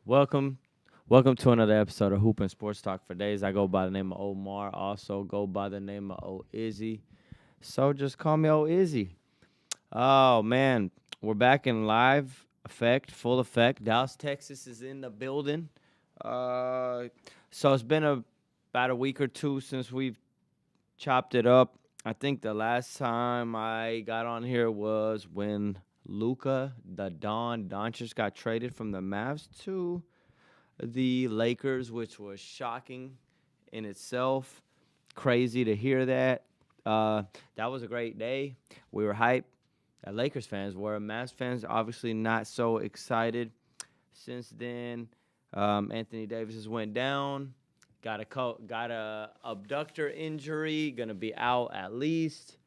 Welcome, welcome to another episode of Hoop and Sports Talk for Days. I go by the name of Omar, also go by the name of O Izzy. So just call me O Izzy. Oh man, we're back in live effect, full effect. Dallas, Texas is in the building. Uh, so it's been about a week or two since we've chopped it up. I think the last time I got on here was when Luka, the Don Doncic, got traded from the Mavs to the Lakers, which was shocking in itself. Crazy to hear that. That was a great day. We were hyped. Lakers fans were. Mavs fans obviously not so excited. Since then, Anthony Davis has went down. Got a abductor injury. Gonna be out at least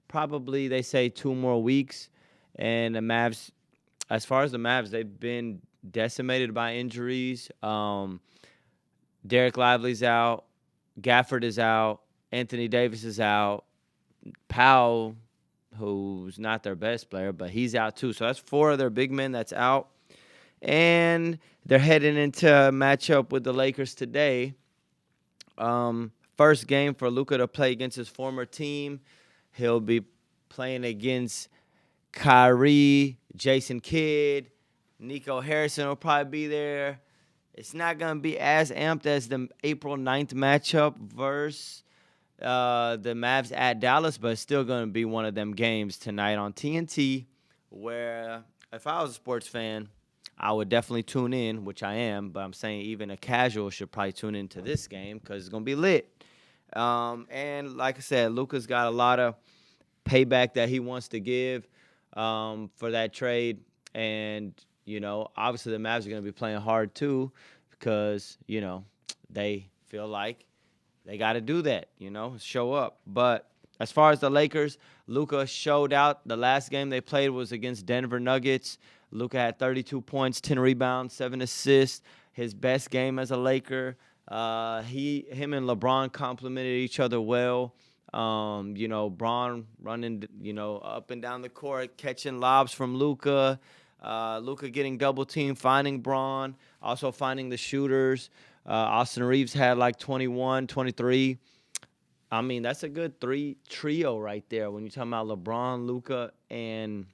probably they say 2 more weeks. And the Mavs, as far as the Mavs, they've been decimated by injuries. Derek Lively's out. Gafford is out. Anthony Davis is out. Powell, who's not their best player, but he's out too. So that's four of their big men that's out. And they're heading into a matchup with the Lakers today. First game for Luka to play against his former team. He'll be playing against Kyrie, Jason Kidd, Nico Harrison will probably be there. It's not going to be as amped as the April 9th matchup versus the Mavs at Dallas, but it's still going to be one of them games tonight on TNT where if I was a sports fan, I would definitely tune in, which I am, but I'm saying even a casual should probably tune into this game because it's going to be lit. And like I said, Luka's got a lot of payback that he wants to give for that trade. And, obviously the Mavs are going to be playing hard too because, they feel like they got to do that, show up. But as far as the Lakers, Luka showed out. The last game they played was against Denver Nuggets. Luka had 32 points, 10 rebounds, 7 assists. His best game as a Laker. Him and LeBron complemented each other well. Braun running, up and down the court, catching lobs from Luka. Luka getting double teamed, finding Braun, also finding the shooters. Austin Reeves had like 21, 23. I mean, that's a good trio right there. When you're talking about LeBron, Luka, and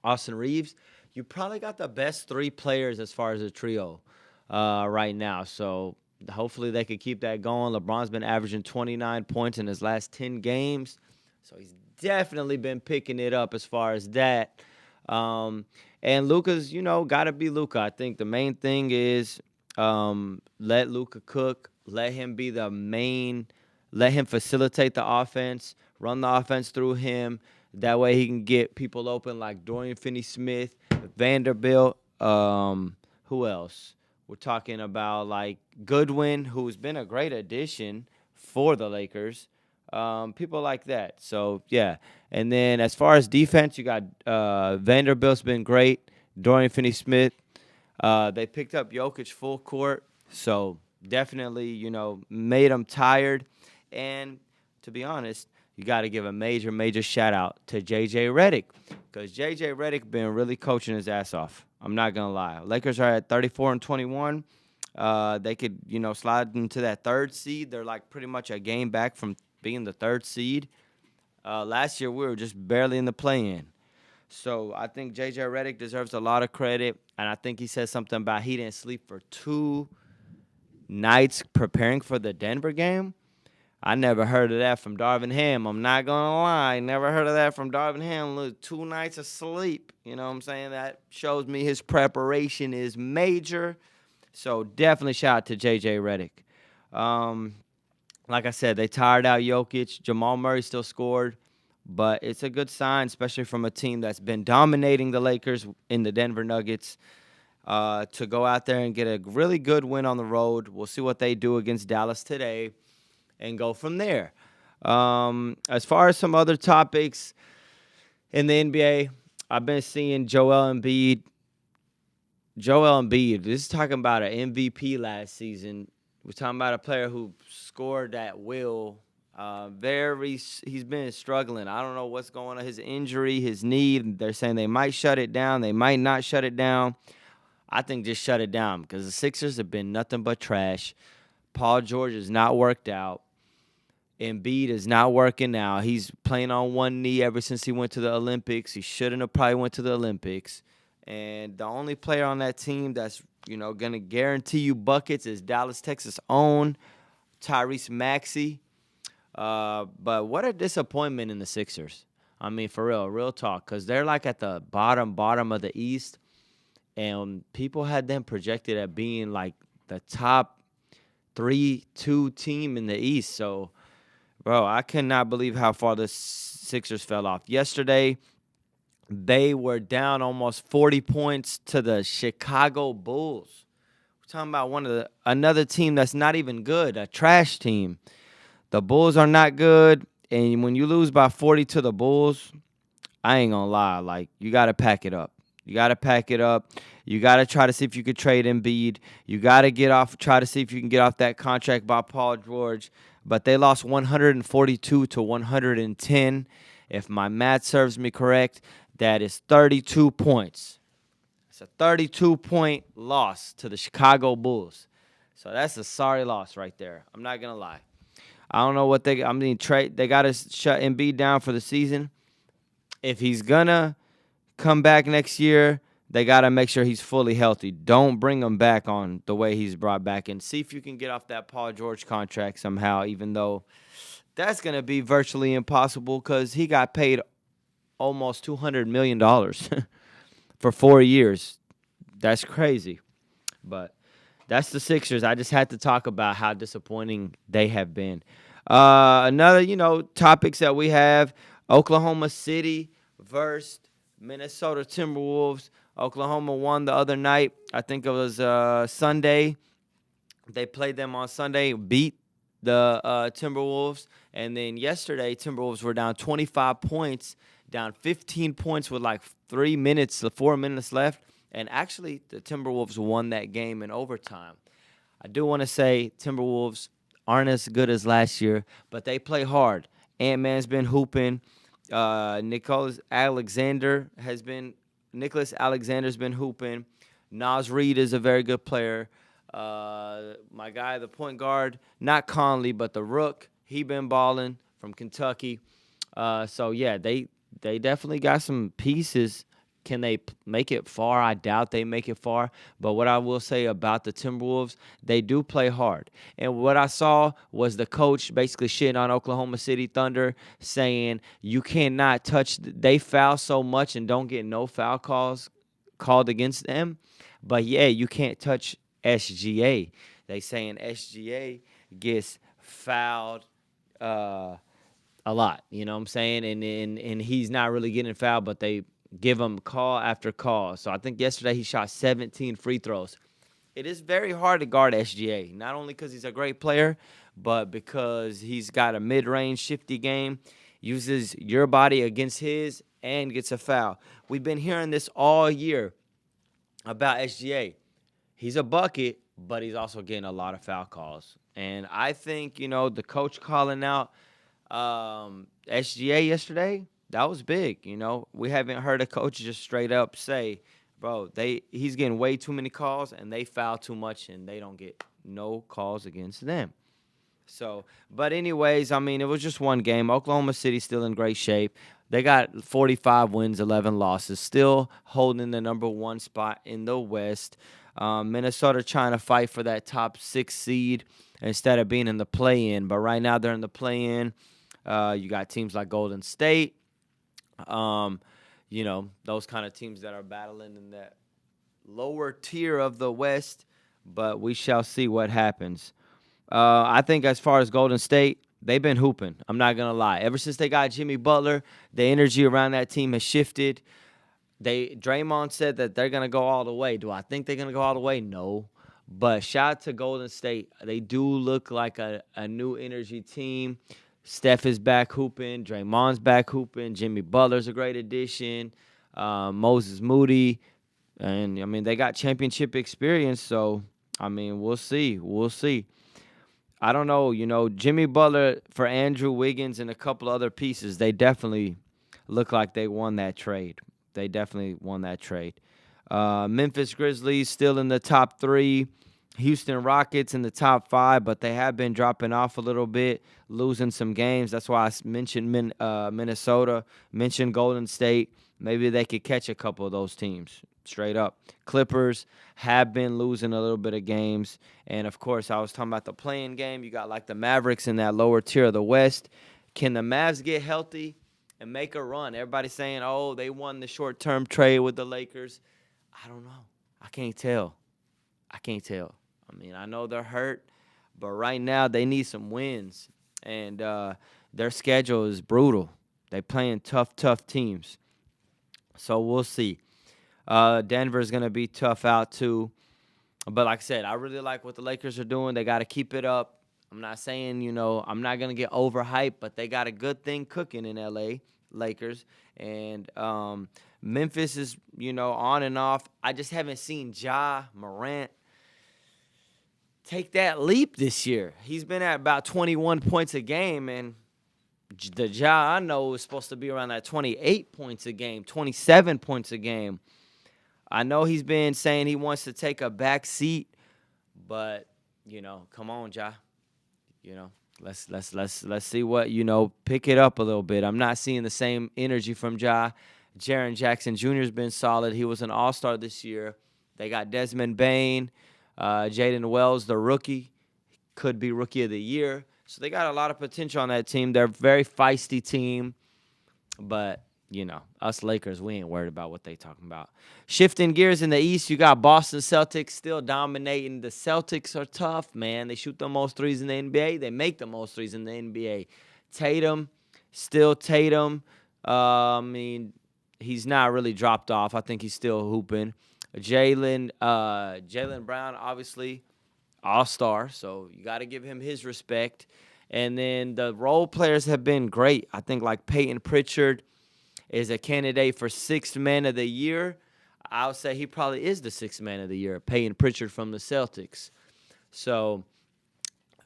Austin Reeves, you probably got the best three players as far as a trio right now. So hopefully they could keep that going. LeBron's been averaging 29 points in his last 10 games. So he's definitely been picking it up as far as that. And Luka's, got to be Luka. I think the main thing is let Luka cook. Let him be the main. Let him facilitate the offense. Run the offense through him. That way he can get people open like Dorian Finney-Smith, Vanderbilt. Who else? We're talking about like Goodwin, who's been a great addition for the Lakers. People like that. So, yeah. And then as far as defense, you got Vanderbilt's been great. Dorian Finney-Smith. They picked up Jokic full court. So, definitely, made them tired. And to be honest, you got to give a major, major shout-out to J.J. Redick because J.J. Redick been really coaching his ass off. I'm not going to lie. Lakers are at 34-21. They could, slide into that third seed. They're like pretty much a game back from being the third seed. Last year, we were just barely in the play-in. So I think J.J. Redick deserves a lot of credit, and I think he said something about he didn't sleep for 2 nights preparing for the Denver game. I never heard of that from Darvin Ham. I'm not going to lie. Never heard of that from Darvin Ham. Look, 2 nights of sleep. You know what I'm saying? That shows me his preparation is major. So definitely shout out to J.J. Redick. Like I said, they tired out Jokic. Jamal Murray still scored. But it's a good sign, especially from a team that's been dominating the Lakers in the Denver Nuggets, to go out there and get a really good win on the road. We'll see what they do against Dallas today and go from there. As far as some other topics in the NBA, I've been seeing Joel Embiid. This is talking about an MVP last season. We're talking about a player who scored at will. He's been struggling. I don't know what's going on. His injury, his knee, they're saying they might shut it down. They might not shut it down. I think just shut it down because the Sixers have been nothing but trash. Paul George has not worked out. Embiid is not working out. He's playing on one knee ever since he went to the Olympics. He shouldn't have probably went to the Olympics. And the only player on that team that's, going to guarantee you buckets is Dallas, Texas' own Tyrese Maxey. But what a disappointment in the Sixers. I mean, for real talk, because they're like at the bottom of the East, and people had them projected at being like the top 3-2 team in the East. So, bro, I cannot believe how far the Sixers fell off. Yesterday, they were down almost 40 points to the Chicago Bulls. We're talking about another team that's not even good, a trash team. The Bulls are not good, and when you lose by 40 to the Bulls, I ain't gonna lie, like, you got to pack it up. You got to pack it up. You got to try to see if you could trade Embiid. You got to try to see if you can get off that contract by Paul George. But they lost 142 to 110. If my math serves me correct, that is 32 points. It's a 32-point loss to the Chicago Bulls. So that's a sorry loss right there. I'm not going to lie. I don't know what they got to shut Embiid down for the season. If he's going to come back next year, they got to make sure he's fully healthy. Don't bring him back on the way he's brought back. And see if you can get off that Paul George contract somehow, even though that's going to be virtually impossible because he got paid almost $200 million for 4 years. That's crazy. But that's the Sixers. I just had to talk about how disappointing they have been. Another, topics that we have, Oklahoma City versus Minnesota Timberwolves. Oklahoma won the other night. I think it was Sunday. They played them on Sunday, beat the Timberwolves. And then yesterday, Timberwolves were down 25 points, down 15 points with like 4 minutes left. And actually, the Timberwolves won that game in overtime. I do want to say Timberwolves aren't as good as last year, but they play hard. Ant-Man's been hooping. Nicholas Alexander's been hooping. Naz Reid is a very good player. My guy, the point guard, not Conley, but the Rook, he been balling from Kentucky. So yeah, they definitely got some pieces. Can they make it far? I doubt they make it far. But what I will say about the Timberwolves, they do play hard. And what I saw was the coach basically shitting on Oklahoma City Thunder, saying you cannot touch. They foul so much and don't get no foul calls called against them. But yeah, you can't touch SGA. They saying SGA gets fouled a lot. You know what I'm saying? And he's not really getting fouled, but they give him call after call. So I think yesterday he shot 17 free throws. It is very hard to guard SGA, not only because he's a great player, but because he's got a mid-range shifty game, uses your body against his, and gets a foul. We've been hearing this all year about SGA. He's a bucket, but he's also getting a lot of foul calls. And I think, the coach calling out SGA yesterday, that was big. We haven't heard a coach just straight up say, bro, he's getting way too many calls and they foul too much and they don't get no calls against them. So, but anyways, it was just one game. Oklahoma City still in great shape. They got 45 wins, 11 losses, still holding the number 1 spot in the West. Minnesota trying to fight for that top 6 seed instead of being in the play-in. But right now they're in the play-in. You got teams like Golden State. Those kind of teams that are battling in that lower tier of the West, but we shall see what happens. I think as far as Golden State, they've been hooping. I'm not going to lie. Ever since they got Jimmy Butler, the energy around that team has shifted. Draymond said that they're going to go all the way. Do I think they're going to go all the way? No. But shout out to Golden State. They do look like a new energy team. Steph is back hooping. Draymond's back hooping. Jimmy Butler's a great addition. Moses Moody. And, they got championship experience. So, we'll see. We'll see. I don't know. Jimmy Butler for Andrew Wiggins and a couple other pieces, they definitely look like they won that trade. They definitely won that trade. Memphis Grizzlies still in the top 3. Houston Rockets in the top 5, but they have been dropping off a little bit, losing some games. That's why I mentioned Minnesota, mentioned Golden State. Maybe they could catch a couple of those teams straight up. Clippers have been losing a little bit of games. And, of course, I was talking about the play-in game. You got, like, the Mavericks in that lower tier of the West. Can the Mavs get healthy and make a run? Everybody's saying, oh, they won the short-term trade with the Lakers. I don't know. I can't tell. I mean, I know they're hurt, but right now they need some wins. And their schedule is brutal. They playing tough teams. So we'll see. Denver's going to be tough out too. But like I said, I really like what the Lakers are doing. They got to keep it up. I'm not saying, I'm not going to get overhyped, but they got a good thing cooking in L.A., Lakers. And Memphis is, on and off. I just haven't seen Ja Morant take that leap this year. He's been at about 21 points a game, and the Ja I know is supposed to be around that 28 points a game, 27 points a game. I know he's been saying he wants to take a back seat, but come on, Ja. Let's see what pick it up a little bit. I'm not seeing the same energy from Ja. Jaren Jackson Jr. has been solid. He was an all-star this year. They got Desmond Bane, Jaden Wells, the rookie, could be rookie of the year. So they got a lot of potential on that team. They're a very feisty team, but us Lakers, we ain't worried about what they talking about. Shifting gears in the East, you got Boston Celtics still dominating. The Celtics are tough, man. They shoot the most threes in the NBA. They make the most threes in the NBA. Tatum. He's not really dropped off. I think he's still hooping. Jaylen Brown, obviously, all-star, so you got to give him his respect. And then the role players have been great. I think like Peyton Pritchard is a candidate for Sixth Man of the Year. I would say he probably is the Sixth Man of the Year, Peyton Pritchard from the Celtics. So,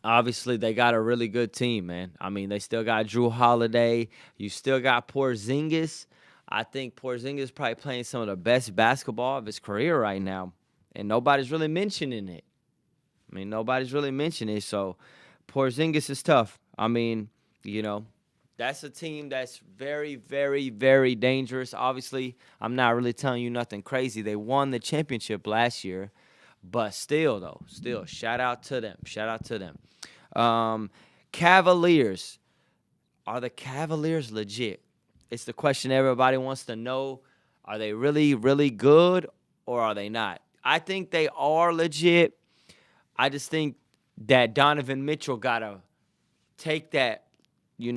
obviously, they got a really good team, man. I mean, they still got Drew Holiday. You still got Porzingis. I think Porzingis is probably playing some of the best basketball of his career right now, and nobody's really mentioning it. So, Porzingis is tough. I mean, that's a team that's very, very, very dangerous. Obviously, I'm not really telling you nothing crazy. They won the championship last year. But still, shout out to them. Cavaliers. Are the Cavaliers legit? It's the question everybody wants to know. Are they really, really good or are they not? I think they are legit. I just think that Donovan Mitchell got to take that, he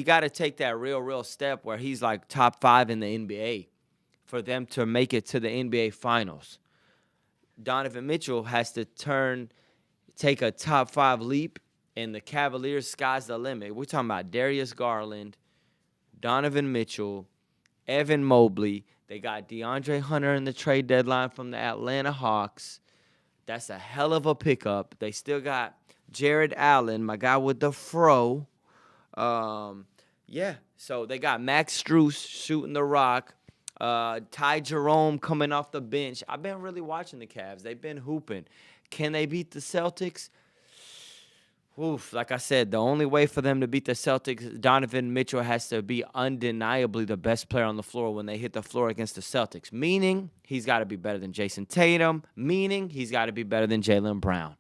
got to take that real step where he's like top 5 in the NBA for them to make it to the NBA Finals. Donovan Mitchell has to take a top 5 leap, and the Cavaliers, sky's the limit. We're talking about Darius Garland, Donovan Mitchell, Evan Mobley. They got DeAndre Hunter in the trade deadline from the Atlanta Hawks. That's a hell of a pickup. They still got Jared Allen, my guy with the fro. So they got Max Strus shooting the rock. Ty Jerome coming off the bench. I've been really watching the Cavs. They've been hooping. Can they beat the Celtics? Oof, like I said, the only way for them to beat the Celtics, Donovan Mitchell has to be undeniably the best player on the floor when they hit the floor against the Celtics, meaning he's got to be better than Jason Tatum, meaning he's got to be better than Jaylen Brown.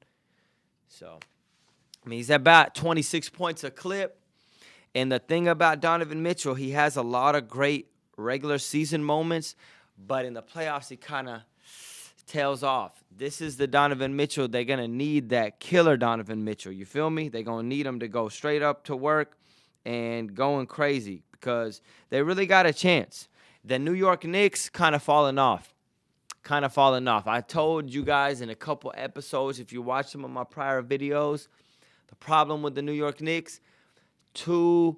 So, he's about 26 points a clip. And the thing about Donovan Mitchell, he has a lot of great regular season moments, but in the playoffs, he kind of tails off. This is the Donovan Mitchell. They're going to need that killer Donovan Mitchell. You feel me? They're going to need him to go straight up to work and going crazy because they really got a chance. The New York Knicks kind of falling off. I told you guys in a couple episodes, if you watch some of my prior videos, the problem with the New York Knicks, they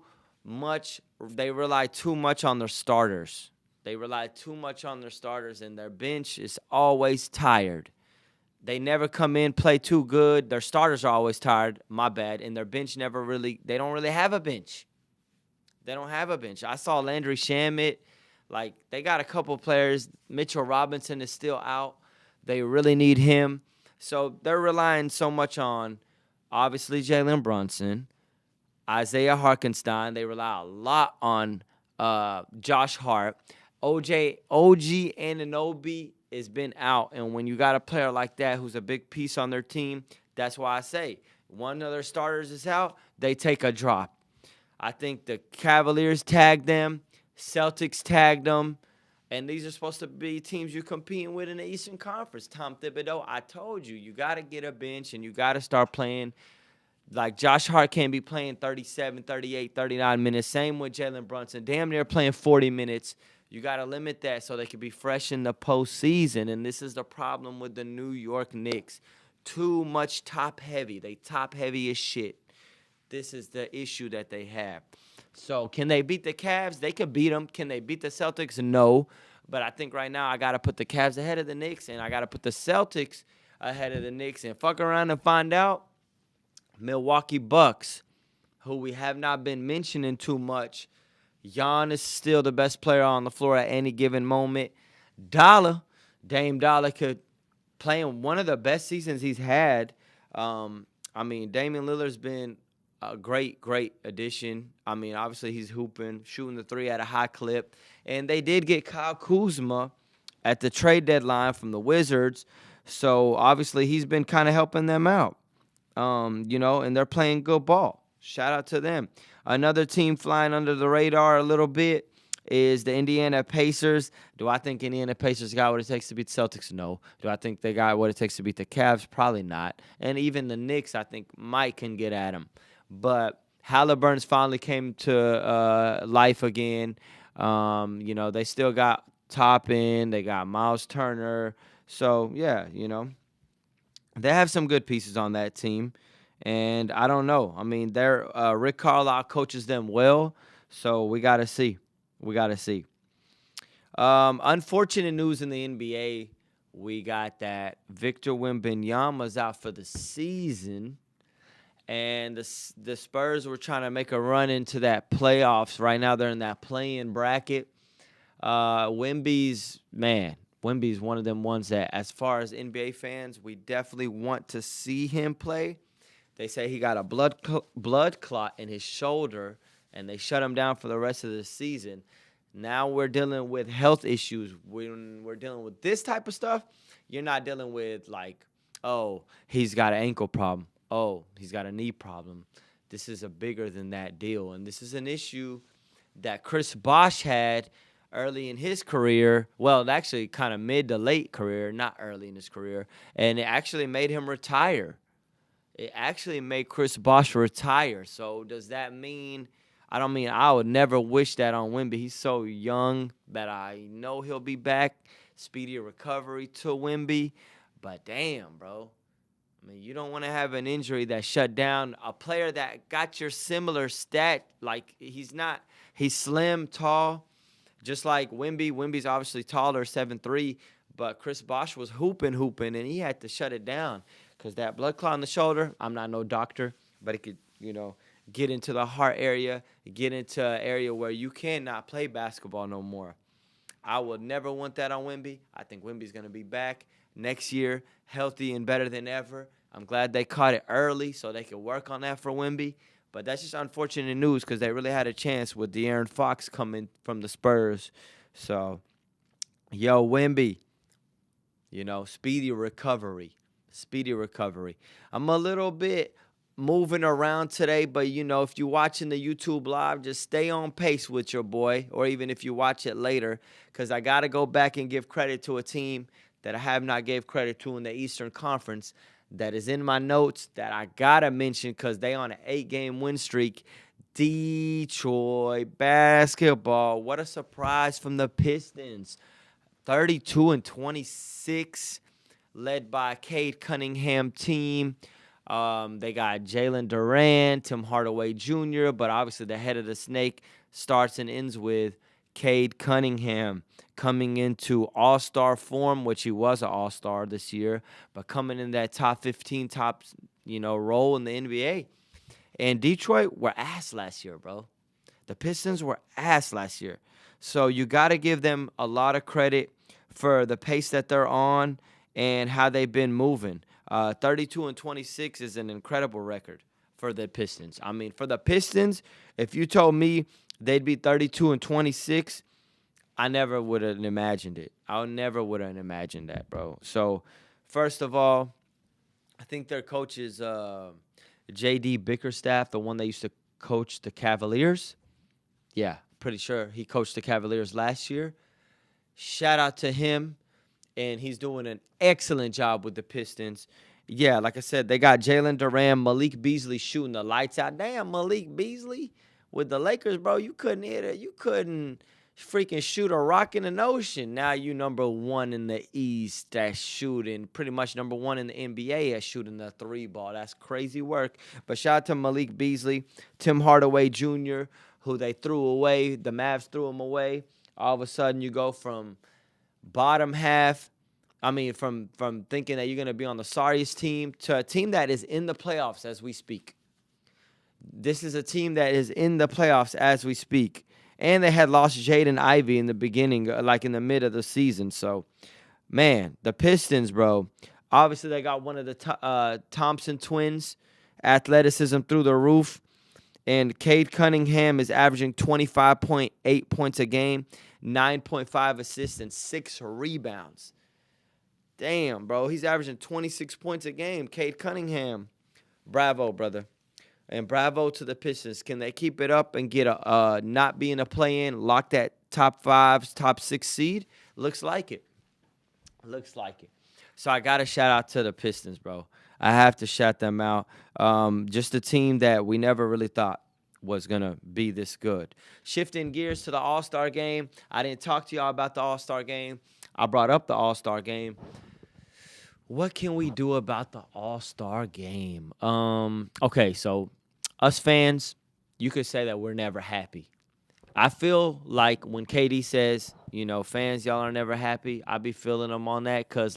rely too much on their starters. And their bench is always tired. They never come in, play too good. Their starters are always tired, my bad, and their bench they don't really have a bench. I saw Landry Shamet Like, they got a couple players. Mitchell Robinson is still out. They really need him. So they're relying so much on, obviously, Jalen Brunson, Isaiah Hartenstein. They rely a lot on Josh Hart. OG Anunoby has been out. And when you got a player like that who's a big piece on their team, that's why I say one of their starters is out, they take a drop. I think the Cavaliers tagged them. Celtics tagged them. And these are supposed to be teams you're competing with in the Eastern Conference. Tom Thibodeau, I told you, you got to get a bench and you got to start playing. Like, Josh Hart can't be playing 37, 38, 39 minutes. Same with Jalen Brunson. Damn near playing 40 minutes. You got to limit that so they can be fresh in the postseason. And this is the problem with the New York Knicks. Too much top heavy. They top heavy as shit. This is the issue that they have. So can they beat the Cavs? They could beat them. Can they beat the Celtics? No. But I think right now I got to put the Cavs ahead of the Knicks, and I got to put the Celtics ahead of the Knicks. And fuck around and find out, Milwaukee Bucks, who we have not been mentioning too much. Giannis is still the best player on the floor at any given moment. Dame Dollar could play in one of the best seasons he's had. Damian Lillard's been a great addition. I mean, obviously he's hooping, shooting the three at a high clip. And they did get Kyle Kuzma at the trade deadline from the Wizards. So, obviously, he's been kind of helping them out. And they're playing good ball. Shout out to them. Another team flying under the radar a little bit is the Indiana Pacers. Do I think Indiana Pacers got what it takes to beat the Celtics? No. Do I think they got what it takes to beat the Cavs? Probably not. And even the Knicks, I think, might can get at them. But Halliburton's finally came to life again. They still got Toppin. They got Miles Turner. So, yeah, they have some good pieces on that team. And I don't know. I mean, Rick Carlisle coaches them well. So we got to see. Unfortunate news in the NBA. We got that Victor Wembanyama's out for the season. And the Spurs were trying to make a run into that playoffs. Right now they're in that play-in bracket. Wemby's one of them ones that, as far as NBA fans, we definitely want to see him play. They say he got a blood clot in his shoulder, and they shut him down for the rest of the season. Now we're dealing with health issues. When we're dealing with this type of stuff, you're not dealing with like, oh, he's got an ankle problem. Oh, he's got a knee problem. This is a bigger than that deal. And this is an issue that Chris Bosh had early in his career. Well, actually kind of mid to late career, not early in his career. And it actually made him retire. It actually made Chris Bosh retire. So does that mean – I would never wish that on Wemby. He's so young that I know he'll be back. Speedy recovery to Wemby. But damn, bro. I mean, you don't want to have an injury that shut down a player that got your similar stat. Like, he's slim, tall, just like Wemby. Wemby's obviously taller, 7'3", but Chris Bosh was hooping, and he had to shut it down because that blood clot on the shoulder, I'm not no doctor, but it could, get into the heart area, get into an area where you cannot play basketball no more. I would never want that on Wemby. I think Wemby's going to be back next year, healthy and better than ever. I'm glad they caught it early so they could work on that for Wemby. But that's just unfortunate news because they really had a chance with De'Aaron Fox coming from the Spurs. So, Wemby, speedy recovery. I'm a little bit moving around today, but, if you're watching the YouTube live, just stay on pace with your boy, or even if you watch it later, because I got to go back and give credit to a team that I have not gave credit to in the Eastern Conference that is in my notes that I got to mention because they on an 8-game win streak. Detroit basketball. What a surprise from the Pistons. 32-26, led by Cade Cunningham team. They got Jalen Duran, Tim Hardaway Jr., but obviously the head of the snake starts and ends with Cade Cunningham coming into all-star form, which he was an all-star this year, but coming in that top 15, role in the NBA. And Detroit were ass last year, bro. The Pistons were ass last year. So you got to give them a lot of credit for the pace that they're on and how they've been moving. 32-26 is an incredible record for the Pistons. I mean, for the Pistons, if you told me they'd be 32-26, I never would have imagined it. I never would have imagined that, bro. So, first of all, I think their coach is J.D. Bickerstaff, the one that used to coach the Cavaliers. Yeah, pretty sure he coached the Cavaliers last year. Shout out to him, and he's doing an excellent job with the Pistons. Yeah, like I said, they got Jalen Duran, Malik Beasley shooting the lights out. Damn, Malik Beasley with the Lakers, bro. You couldn't hit it. You couldn't freaking shoot a rock in an ocean. Now you number one in the East at shooting. Pretty much number one in the NBA at shooting the three ball. That's crazy work. But shout out to Malik Beasley, Tim Hardaway Jr., who they threw away. The Mavs threw him away. All of a sudden you go from bottom half, from thinking that you're going to be on the sorriest team to a team that is in the playoffs as we speak. This is a team that is in the playoffs as we speak. And they had lost Jaden Ivey in the beginning, like in the mid of the season. So, man, the Pistons, bro, obviously they got one of the Thompson twins, athleticism through the roof. And Cade Cunningham is averaging 25.8 points a game, 9.5 assists, and 6 rebounds. Damn, bro. He's averaging 26 points a game. Cade Cunningham. Bravo, brother. And bravo to the Pistons. Can they keep it up and get not be in a play-in, lock that top 5, top 6 seed? Looks like it. Looks like it. So I got to shout out to the Pistons, bro. I have to shout them out. Just a team that we never really thought was going to be this good. Shifting gears to the All-Star game. I didn't talk to y'all about the All-Star game. I brought up the All-Star game. What can we do about the All-Star game? Okay, so us fans, you could say that we're never happy. I feel like when KD says, fans, y'all are never happy, I be feeling them on that because,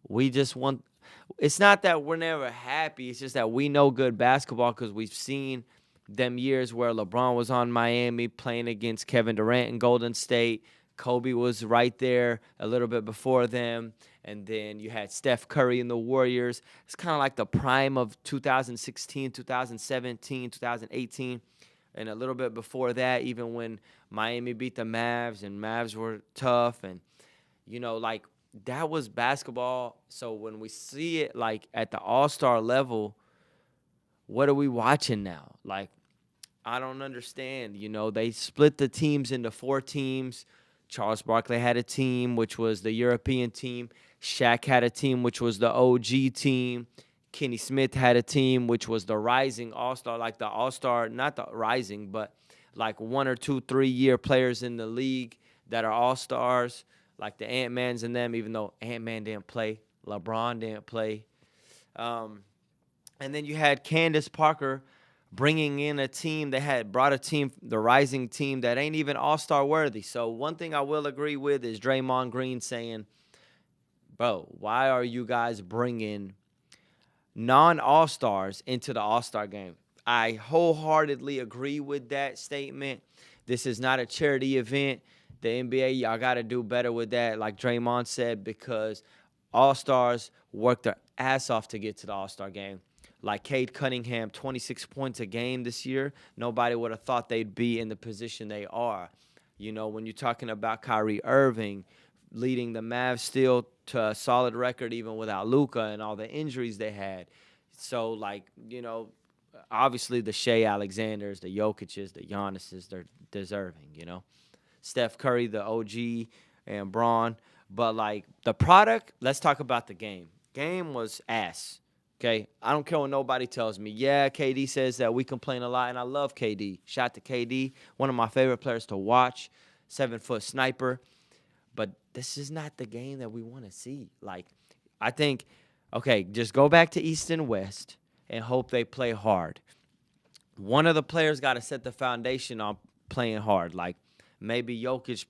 we just want – it's not that we're never happy. It's just that we know good basketball because we've seen them years where LeBron was on Miami playing against Kevin Durant in Golden State. Kobe was right there a little bit before them. And then you had Steph Curry and the Warriors. It's kind of like the prime of 2016, 2017, 2018. And a little bit before that, even when Miami beat the Mavs and Mavs were tough. And, that was basketball. So when we see it, at the All-Star level, what are we watching now? I don't understand. They split the teams into 4 teams. Charles Barkley had a team, which was the European team. Shaq had a team, which was the OG team. Kenny Smith had a team, which was the rising All-Star, the All-Star, not the rising, but 1 or 2, 3-year players in the league that are All-Stars, like the Ant-Mans and them, even though Ant-Man didn't play. LeBron didn't play. And then you had Candace Parker bringing in a team that had brought a team, the rising team, that ain't even All-Star worthy. So one thing I will agree with is Draymond Green saying, bro, why are you guys bringing non-All-Stars into the All-Star game? I wholeheartedly agree with that statement. This is not a charity event. The NBA, y'all got to do better with that, like Draymond said, because All-Stars work their ass off to get to the All-Star game. Like Cade Cunningham, 26 points a game this year. Nobody would have thought they'd be in the position they are. When you're talking about Kyrie Irving leading the Mavs still to a solid record even without Luka and all the injuries they had. So, obviously the Shea Alexanders, the Jokic's, the Giannis's, they're deserving, Steph Curry, the OG, and Braun. But, the product, let's talk about the game. Game was ass. Okay, I don't care what nobody tells me. Yeah, KD says that we complain a lot, and I love KD. Shout to KD, one of my favorite players to watch, 7-foot sniper. But this is not the game that we want to see. I think, okay, just go back to East and West and hope they play hard. One of the players got to set the foundation on playing hard. Maybe Jokic,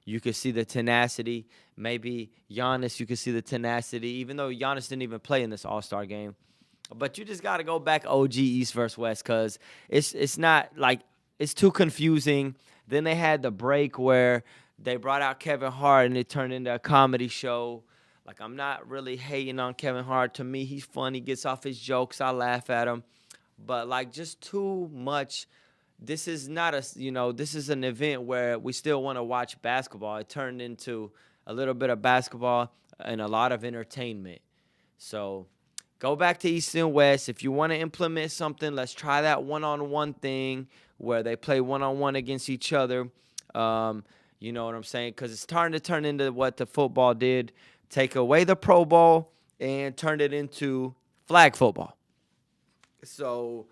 you could see the tenacity. Maybe Giannis, you could see the tenacity, even though Giannis didn't even play in this All-Star game. But you just got to go back OG East versus West because it's not it's too confusing. Then they had the break where they brought out Kevin Hart and it turned into a comedy show. Like, I'm not really hating on Kevin Hart. To me, he's funny, gets off his jokes. I laugh at him. But, like, just too much. This is not this is an event where we still want to watch basketball. It turned into a little bit of basketball and a lot of entertainment. So go back to East and West. If you want to implement something, let's try that one-on-one thing where they play one-on-one against each other. You know what I'm saying? Because it's starting to turn into what the football did. Take away the Pro Bowl and turn it into flag football. So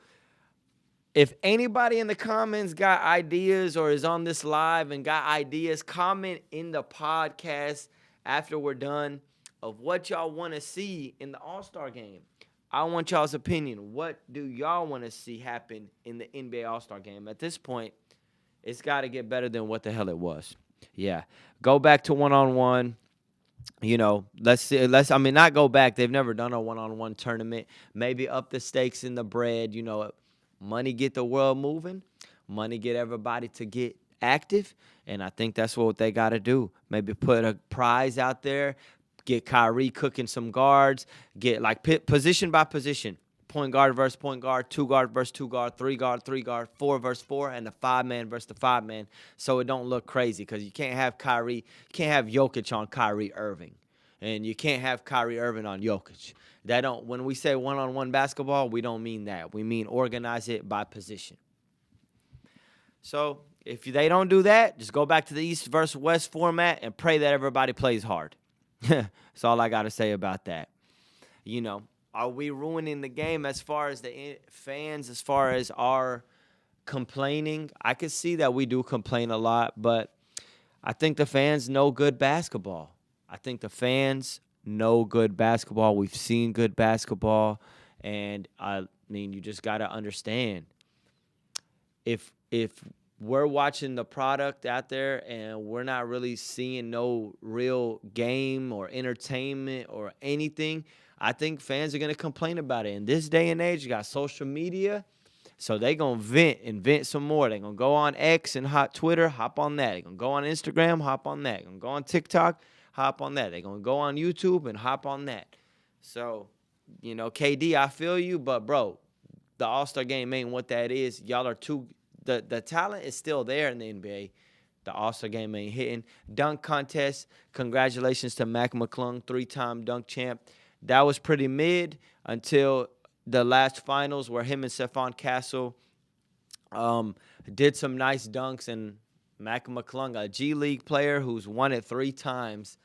if anybody in the comments got ideas or is on this live and got ideas, comment in the podcast after we're done of what y'all want to see in the All-Star game. I want y'all's opinion. What do y'all want to see happen in the NBA All-Star game? At this point, it's got to get better than what the hell it was. Yeah. Go back to one-on-one. You know, not go back. They've never done a one-on-one tournament. Maybe up the stakes in the bread. You know, money get the world moving. Money get everybody to get active. And I think that's what they got to do. Maybe put a prize out there. Get Kyrie cooking some guards. Get, like, position by position. Point guard versus point guard, 2 guard versus 2 guard, 3 guard, 4 versus 4, and the 5-man versus the 5-man, so it don't look crazy. Because you can't have Jokic on Kyrie Irving, and you can't have Kyrie Irving on Jokic. When we say one-on-one basketball, we don't mean that. We mean organize it by position. So if they don't do that, just go back to the East versus West format and pray that everybody plays hard. That's all I got to say about that. You know. Are we ruining the game as far as the fans, as far as our complaining? I could see that we do complain a lot, but I think the fans know good basketball. We've seen good basketball, and I mean, you just got to understand. If we're watching the product out there and we're not really seeing no real game or entertainment or anything, I think fans are going to complain about it. In this day and age, you got social media, so they going to vent some more. They're going to go on X and Twitter, hop on that. They're going to go on Instagram, hop on that. They're going to go on TikTok, hop on that. They're going to go on YouTube and hop on that. So, you know, KD, I feel you, but, bro, the All-Star game ain't what that is. Y'all are too – the talent is still there in the NBA. The All-Star game ain't hitting. Dunk contest, congratulations to Mac McClung, 3-time dunk champ. That was pretty mid until the last finals where him and Stephon Castle did some nice dunks. And Mac McClung, a G League player who's won it 3 times.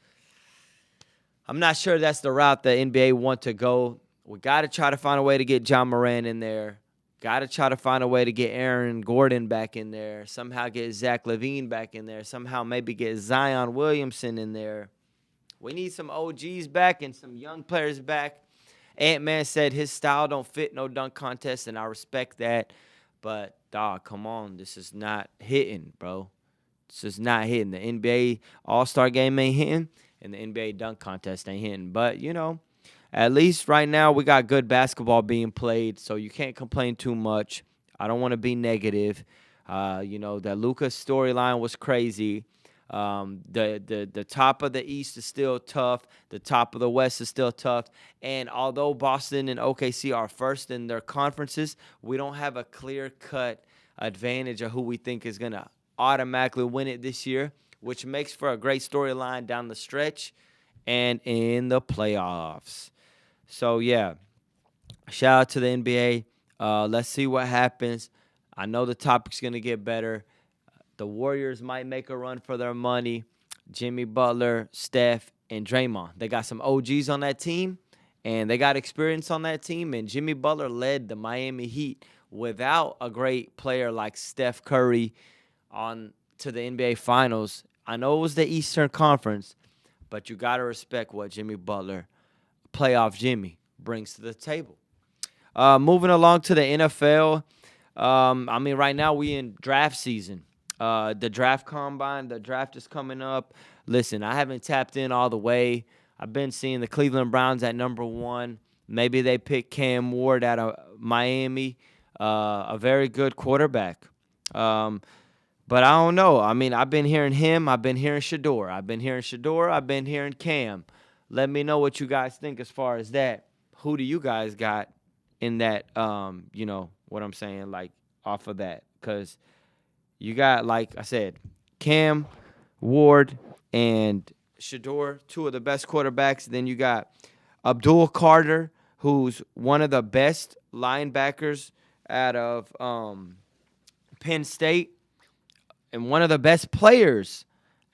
I'm not sure that's the route the NBA want to go. We got to try to find a way to get John Moran in there. Got to try to find a way to get Aaron Gordon back in there. Somehow get Zach LaVine back in there. Somehow maybe get Zion Williamson in there. We need some OGs back and some young players back. Ant-Man said his style don't fit no dunk contest, and I respect that. But, dog, come on. This is not hitting, bro. This is not hitting. The NBA All-Star game ain't hitting, and the NBA dunk contest ain't hitting. But, you know, at least right now we got good basketball being played, so you can't complain too much. I don't want to be negative. You know, the Luka storyline was crazy. The top of the East is still tough. The top of the West is still tough. And although Boston and OKC are first in their conferences, we don't have a clear-cut advantage of who we think is going to automatically win it this year, which makes for a great storyline down the stretch and in the playoffs. So, yeah, shout out to the NBA. Let's see what happens. I know the topic's going to get better. The Warriors might make a run for their money. Jimmy Butler, Steph, and Draymond. They got some OGs on that team, and they got experience on that team. And Jimmy Butler led the Miami Heat without a great player like Steph Curry on to the NBA Finals. I know it was the Eastern Conference, but you got to respect what Jimmy Butler, playoff Jimmy, brings to the table. Moving along to the NFL. I mean, right now we in draft season. The draft combine, the draft is coming up. Listen, I haven't tapped in all the way. I've been seeing the Cleveland Browns at number 1. Maybe they pick Cam Ward out of Miami, a very good quarterback. But I don't know. I mean, I've been hearing him. I've been hearing Shedeur. I've been hearing Cam. Let me know what you guys think as far as that. Who do you guys got in that, what I'm saying, like, off of that? Because you got, like I said, Cam, Ward, and Shedeur, two of the best quarterbacks. Then you got Abdul Carter, who's one of the best linebackers out of Penn State and one of the best players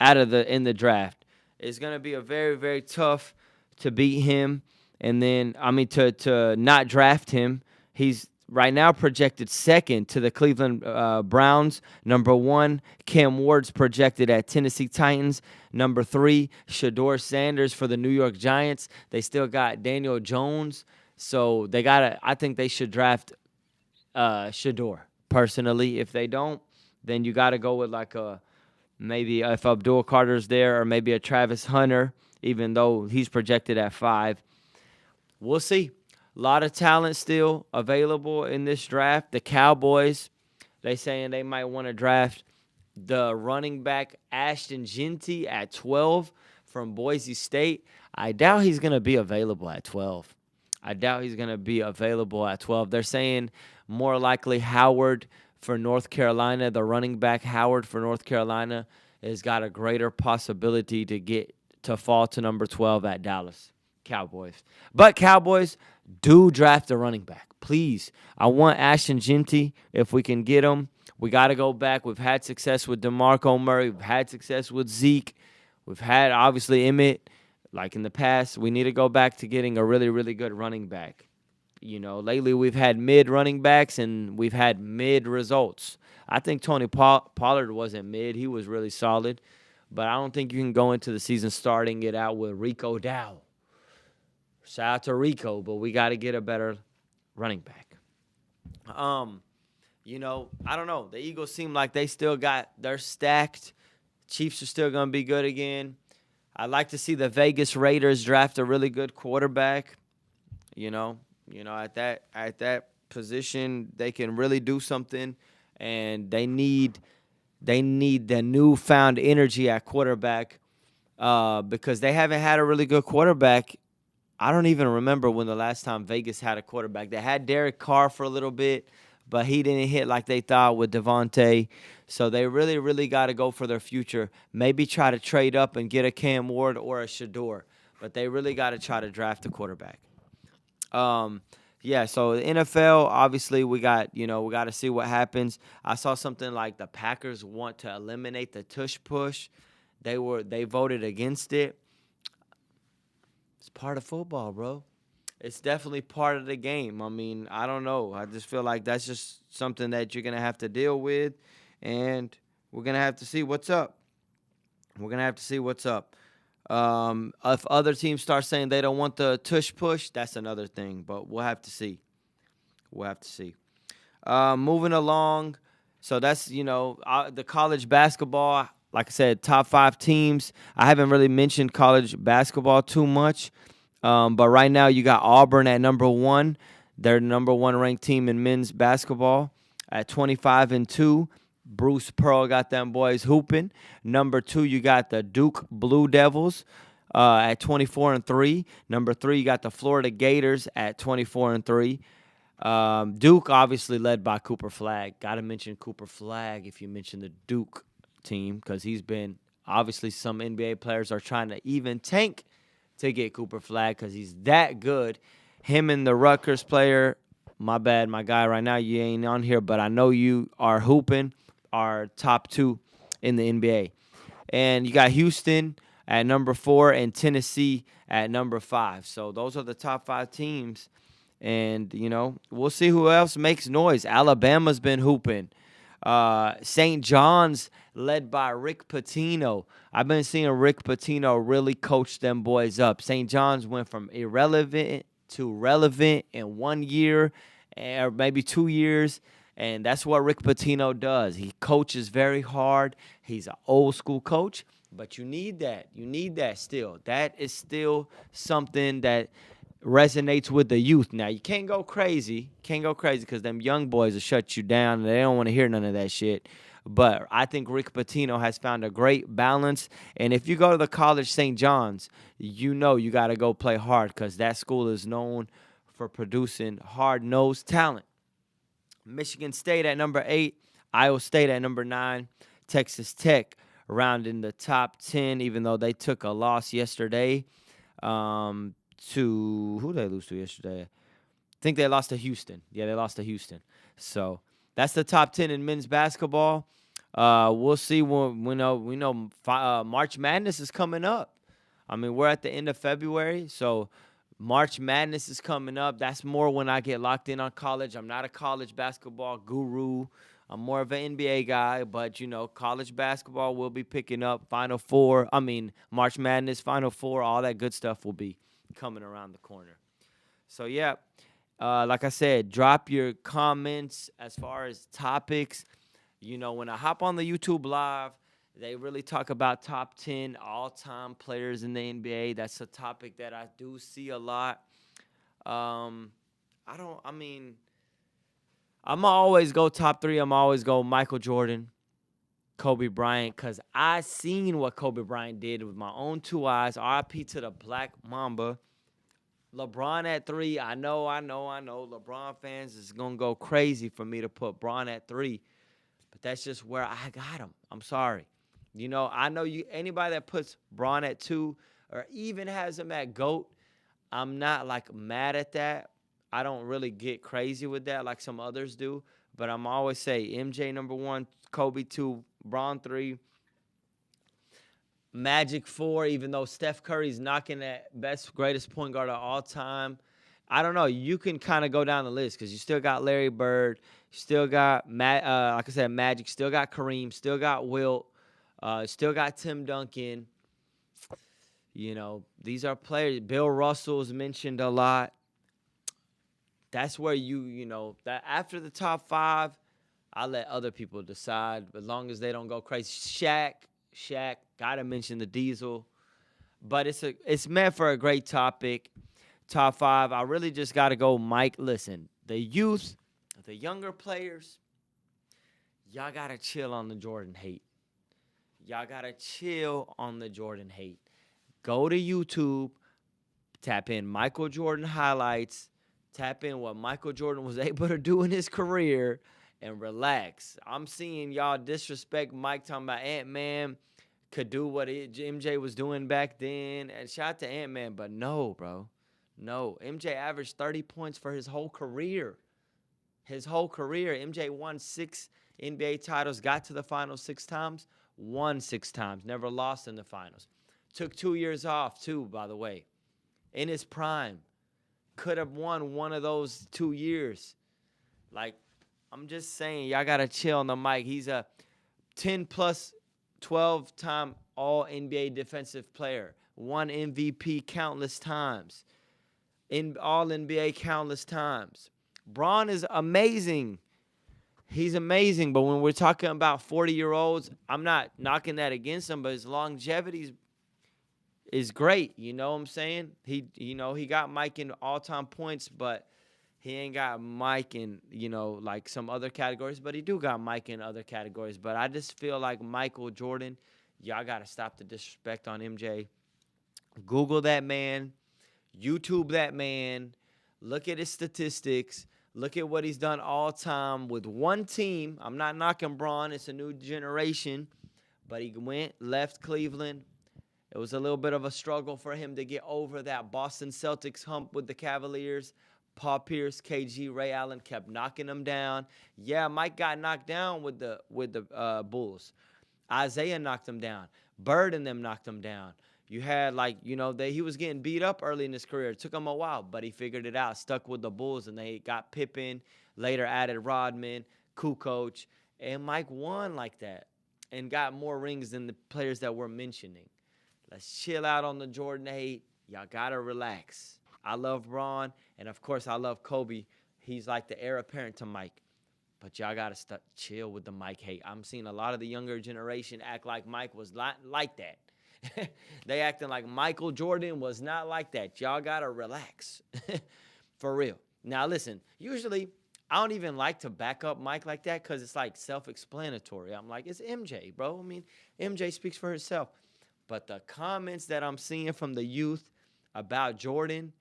in the draft. It's going to be a very, very tough to beat him. And then, to not draft him. He's right now projected second to the Cleveland Browns. Number 1, Cam Ward's projected at Tennessee Titans. Number 3, Shedeur Sanders for the New York Giants. They still got Daniel Jones. So I think they should draft Shedeur, personally. If they don't, then you got to go with maybe if Abdul Carter's there, or maybe a Travis Hunter, even though he's projected at 5. We'll see. A lot of talent still available in this draft. The Cowboys, they saying they might want to draft the running back Ashton Jeanty at 12 from Boise State. I doubt he's going to be available at 12. They're saying more likely Howard for North Carolina. The running back Howard for North Carolina has got a greater possibility to fall to number 12 at Dallas Cowboys. But Cowboys, do draft a running back, please. I want Ashton Jeanty if we can get him. We got to go back. We've had success with DeMarco Murray. We've had success with Zeke. We've had, obviously, Emmett, like in the past. We need to go back to getting a really, really good running back. Lately we've had mid running backs and we've had mid results. I think Tony Pollard wasn't mid. He was really solid. But I don't think you can go into the season starting it out with Rico Dow. Shout out to Rico, but we got to get a better running back. I don't know. The Eagles seem like they're stacked. Chiefs are still going to be good again. I'd like to see the Vegas Raiders draft a really good quarterback. At that position, they can really do something, and they need the newfound energy at quarterback because they haven't had a really good quarterback. I don't even remember when the last time Vegas had a quarterback. They had Derek Carr for a little bit, but he didn't hit like they thought with Devontae. So they really, really got to go for their future. Maybe try to trade up and get a Cam Ward or a Shedeur, but they really got to try to draft a quarterback. So the NFL, obviously, we got to see what happens. I saw something like the Packers want to eliminate the tush push. They voted against it. It's part of football, bro. It's definitely part of the game. I mean, I don't know. I just feel like that's just something that you're going to have to deal with, and we're going to have to see what's up. If other teams start saying they don't want the tush push, that's another thing, but we'll have to see. Moving along, so that's, the college basketball. Like I said, top 5 teams. I haven't really mentioned college basketball too much, but right now you got Auburn at number 1. They're the number 1 ranked team in men's basketball at 25-2. Bruce Pearl got them boys hooping. Number 2, you got the Duke Blue Devils at 24-3. Number 3, you got the Florida Gators at 24-3. Duke obviously led by Cooper Flagg. Got to mention Cooper Flagg if you mention the Duke team, because he's been, obviously some NBA players are trying to even tank to get Cooper Flagg because he's that good. Him and the Rutgers player, my bad, my guy right now, you ain't on here, but I know you are hooping, are top 2 in the NBA. And you got Houston at number 4 and Tennessee at number 5. So those are the top 5 teams. And, we'll see who else makes noise. Alabama's been hooping. St. John's led by Rick Pitino. I've been seeing Rick Pitino really coach them boys up. St. John's went from irrelevant to relevant in 1 year or maybe 2 years, and that's what Rick Pitino does. He coaches very hard. He's an old school coach, but you need that. You need that still. That is still something that resonates with the youth. Now, you can't go crazy. Because them young boys will shut you down, and they don't want to hear none of that shit. But I think Rick Pitino has found a great balance. And if you go to the college St. John's, you know you got to go play hard because that school is known for producing hard-nosed talent. Michigan State at number 8, Iowa State at number 9, Texas Tech rounding the top 10, even though they took a loss yesterday to who did they lose to yesterday? I think they lost to Houston. Yeah, they lost to Houston. So that's the top 10 in men's basketball. We'll see when we know March Madness is coming up. I mean, we're at the end of February, so March Madness is coming up. That's more when I get locked in on college. I'm not a college basketball guru. I'm more of an NBA guy, but, college basketball will be picking up March Madness, Final Four, all that good stuff will be coming around the corner. So, yeah, like I said, drop your comments as far as topics. When I hop on the YouTube Live, they really talk about top 10 all-time players in the NBA. That's a topic that I do see a lot. I'm going to always go top 3. I'm always go Michael Jordan, Kobe Bryant, because I seen what Kobe Bryant did with my own 2 eyes. RIP to the Black Mamba. LeBron at 3. I know. LeBron fans is going to go crazy for me to put Bron at 3. But that's just where I got him. I'm sorry. I know anybody that puts Bron at 2 or even has him at GOAT, I'm not, mad at that. I don't really get crazy with that like some others do. But I'm always say MJ number 1, Kobe 2, Bron 3, Magic 4, even though Steph Curry's knocking that greatest point guard of all time. I don't know. You can kind of go down the list because you still got Larry Bird. You still got, like I said, Magic. Still got Kareem. Still got Wilt. Still got Tim Duncan. These are players. Bill Russell's mentioned a lot. That's where that after the top 5, I let other people decide, as long as they don't go crazy. Shaq, gotta mention the Diesel. But it's meant for a great topic. Top 5, I really just gotta go Mike. Listen, the youth, the younger players, y'all gotta chill on the Jordan hate. Go to YouTube, tap in Michael Jordan highlights, tap in what Michael Jordan was able to do in his career, and relax. I'm seeing y'all disrespect Mike, talking about Ant-Man could do what MJ was doing back then. And shout out to Ant-Man, but no, bro. No. MJ averaged 30 points for his whole career. MJ won 6 NBA titles, got to the finals 6 times, won 6 times, never lost in the finals. Took 2 years off, too, by the way. In his prime. Could have won one of those 2 years. I'm just saying, y'all got to chill on the mic. He's a 10-plus, 12-time All-NBA defensive player. Won MVP countless times. In All-NBA countless times. Bron is amazing. He's amazing, but when we're talking about 40-year-olds, I'm not knocking that against him, but his longevity is great. You know what I'm saying? He got Mike in all-time points, but he ain't got Mike in, some other categories, but he do got Mike in other categories. But I just feel like Michael Jordan, y'all got to stop the disrespect on MJ. Google that man. YouTube that man. Look at his statistics. Look at what he's done all time with one team. I'm not knocking Bron. It's a new generation. But he left Cleveland. It was a little bit of a struggle for him to get over that Boston Celtics hump with the Cavaliers. Paul Pierce, KG, Ray Allen kept knocking him down. Yeah, Mike got knocked down with the Bulls. Isaiah knocked him down. Bird and them knocked him down. You had, he was getting beat up early in his career. It took him a while, but he figured it out. Stuck with the Bulls, and they got Pippen. Later added Rodman, Kukoc. And Mike won like that and got more rings than the players that we're mentioning. Let's chill out on the Jordan hate. Y'all got to relax. I love Bron, and, of course, I love Kobe. He's like the heir apparent to Mike. But y'all got to chill with the Mike hate. I'm seeing a lot of the younger generation act like Mike was like that. They acting like Michael Jordan was not like that. Y'all got to relax. For real. Now, listen, usually I don't even like to back up Mike like that because it's like self-explanatory. I'm like, it's MJ, bro. I mean, MJ speaks for herself. But the comments that I'm seeing from the youth about Jordan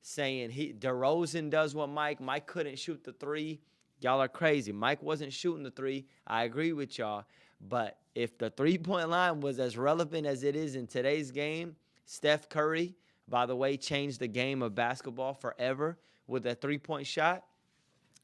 saying DeRozan does what Mike couldn't shoot the three. Y'all are crazy. Mike wasn't shooting the three. I agree with y'all. But if the three-point line was as relevant as it is in today's game, Steph Curry, by the way, changed the game of basketball forever with a three-point shot.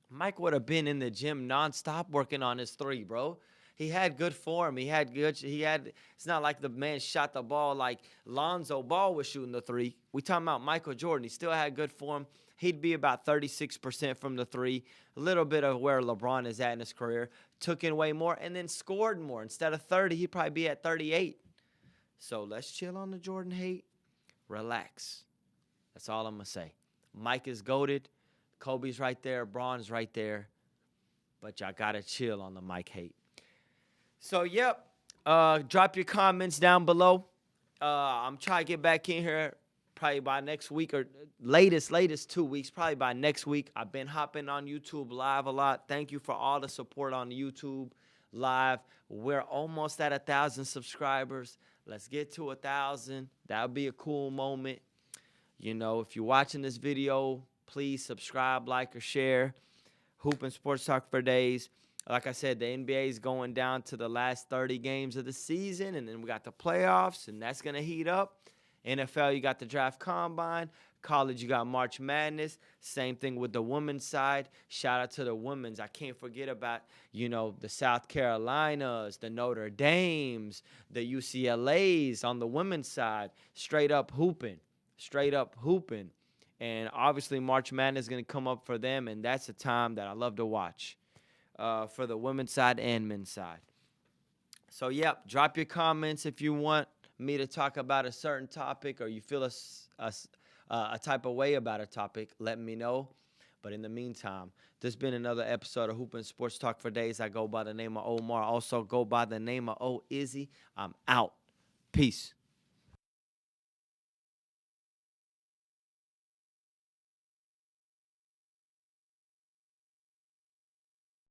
Mike would have been in the gym nonstop working on his three, bro. He had good form. It's not like the man shot the ball like Lonzo Ball was shooting the three. We talking about Michael Jordan. He still had good form. He'd be about 36% from the three, a little bit of where LeBron is at in his career. Took in way more and then scored more. Instead of 30, he'd probably be at 38. So let's chill on the Jordan hate. Relax. That's all I'm going to say. Mike is goated. Kobe's right there. Bron's right there. But y'all got to chill on the Mike hate. So, yep. Drop your comments down below. I'm trying to get back in here probably by next week or latest 2 weeks, probably by next week. I've been hopping on YouTube Live a lot. Thank you for all the support on YouTube Live. We're almost at 1,000 subscribers. Let's get to 1,000. That would be a cool moment. You know, if you're watching this video, please subscribe, like, or share. Hoop and Sports Talk for Days. Like I said, the NBA is going down to the last 30 games of the season, and then we got the playoffs, and that's going to heat up. NFL, you got the draft combine. College, you got March Madness. Same thing with the women's side. Shout out to the women's. I can't forget about, the South Carolinas, the Notre Dames, the UCLAs on the women's side. Straight up hooping. And obviously March Madness is going to come up for them, and that's a time that I love to watch for the women's side and men's side. So, yep, drop your comments if you want me to talk about a certain topic or you feel a type of way about a topic, let me know. But in the meantime, this has been another episode of Hoop and Sports Talk for Days. I go by the name of Omar. Also go by the name of O Izzy. I'm out. Peace.